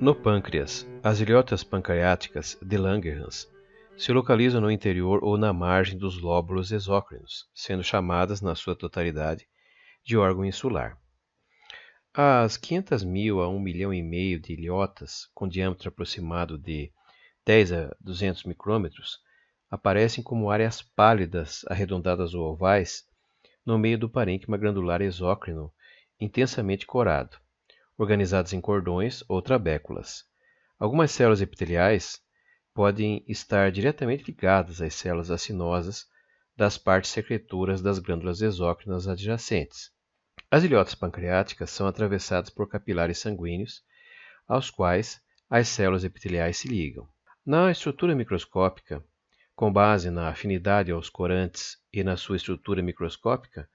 No pâncreas, as ilhotas pancreáticas de Langerhans se localizam no interior ou na margem dos lóbulos exócrinos, sendo chamadas, na sua totalidade, de órgão insular. As 500.000 a 1,5 milhão de ilhotas, com diâmetro aproximado de 10 a 200 micrômetros, aparecem como áreas pálidas, arredondadas ou ovais, no meio do parênquima glandular exócrino intensamente corado, organizadas em cordões ou trabéculas. Algumas células epiteliais podem estar diretamente ligadas às células acinosas das partes secretoras das glândulas exócrinas adjacentes. As ilhotas pancreáticas são atravessadas por capilares sanguíneos, aos quais as células epiteliais se ligam. Na estrutura microscópica, com base na afinidade aos corantes e na sua estrutura microscópica,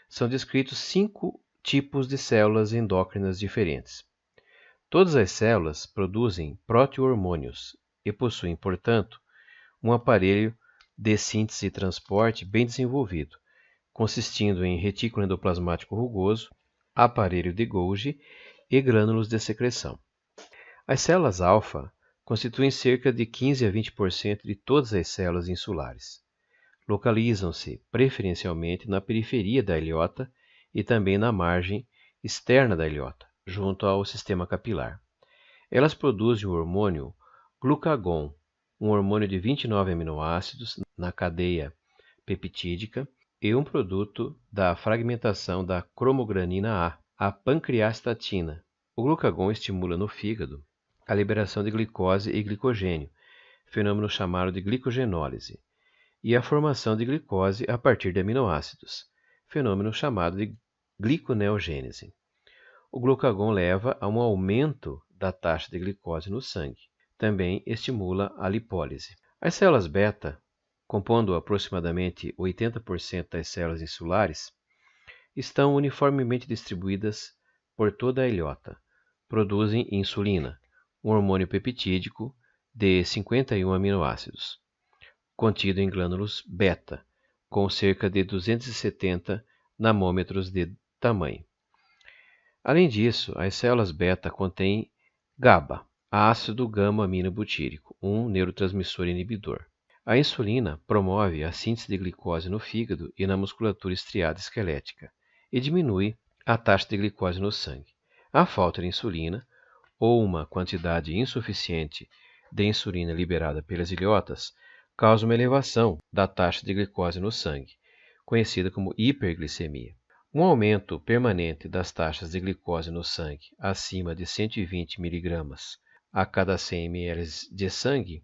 são descritos 5 tipos de células endócrinas diferentes. Todas as células produzem proteohormônios e possuem, portanto, um aparelho de síntese e transporte bem desenvolvido, consistindo em retículo endoplasmático rugoso, aparelho de Golgi e grânulos de secreção. As células alfa constituem cerca de 15 a 20% de todas as células insulares. Localizam-se preferencialmente na periferia da ilhota e também na margem externa da ilhota, junto ao sistema capilar. Elas produzem o hormônio glucagon, um hormônio de 29 aminoácidos na cadeia peptídica e um produto da fragmentação da cromogranina A, a pancreastatina. O glucagon estimula no fígado a liberação de glicose e glicogênio, fenômeno chamado de glicogenólise, e a formação de glicose a partir de aminoácidos, fenômeno chamado de gliconeogênese. O glucagon leva a um aumento da taxa de glicose no sangue. Também estimula a lipólise. As células beta, compondo aproximadamente 80% das células insulares, estão uniformemente distribuídas por toda a ilhota. Produzem insulina, um hormônio peptídico de 51 aminoácidos, contido em glândulos beta, com cerca de 270 nanômetros de tamanho. Além disso, as células beta contêm GABA, ácido gama-aminobutírico, um neurotransmissor inibidor. A insulina promove a síntese de glicose no fígado e na musculatura estriada esquelética e diminui a taxa de glicose no sangue. A falta de insulina, ou uma quantidade insuficiente de insulina liberada pelas ilhotas, causa uma elevação da taxa de glicose no sangue, conhecida como hiperglicemia. Um aumento permanente das taxas de glicose no sangue acima de 120 mg a cada 100 ml de sangue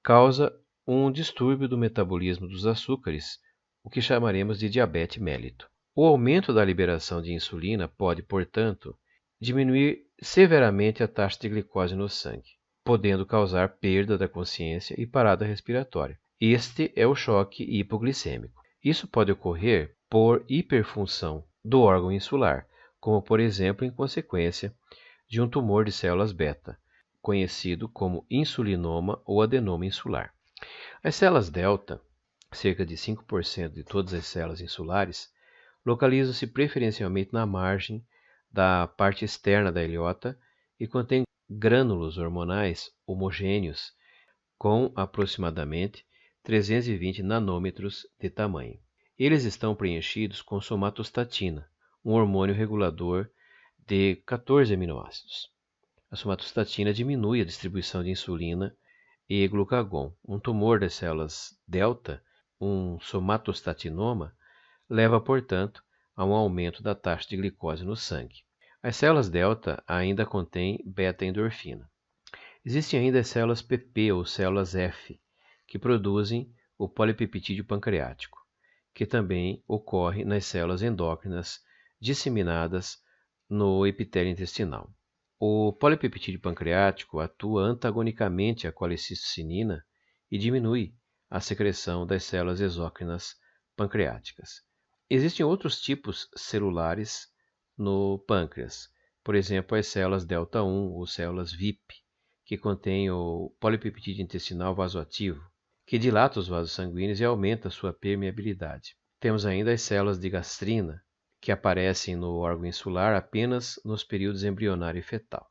causa um distúrbio do metabolismo dos açúcares, o que chamaremos de diabetes mellito. O aumento da liberação de insulina pode, portanto, diminuir severamente a taxa de glicose no sangue, podendo causar perda da consciência e parada respiratória. Este é o choque hipoglicêmico. Isso pode ocorrer por hiperfunção do órgão insular, como por exemplo em consequência de um tumor de células beta, conhecido como insulinoma ou adenoma insular. As células delta, cerca de 5% de todas as células insulares, localizam-se preferencialmente na margem da parte externa da ilhota e contêm grânulos hormonais homogêneos com aproximadamente 320 nanômetros de tamanho. Eles estão preenchidos com somatostatina, um hormônio regulador de 14 aminoácidos. A somatostatina diminui a distribuição de insulina e glucagon. Um tumor das células delta, um somatostatinoma, leva, portanto, a um aumento da taxa de glicose no sangue. As células delta ainda contêm beta-endorfina. Existem ainda as células PP ou células F, que produzem o polipeptídeo pancreático, que também ocorre nas células endócrinas disseminadas no epitélio intestinal. O polipeptídeo pancreático atua antagonicamente à colecistocinina e diminui a secreção das células exócrinas pancreáticas. Existem outros tipos celulares no pâncreas, por exemplo, as células delta 1 ou células VIP, que contêm o polipeptídeo intestinal vasoativo, que dilata os vasos sanguíneos e aumenta sua permeabilidade. Temos ainda as células de gastrina, que aparecem no órgão insular apenas nos períodos embrionário e fetal.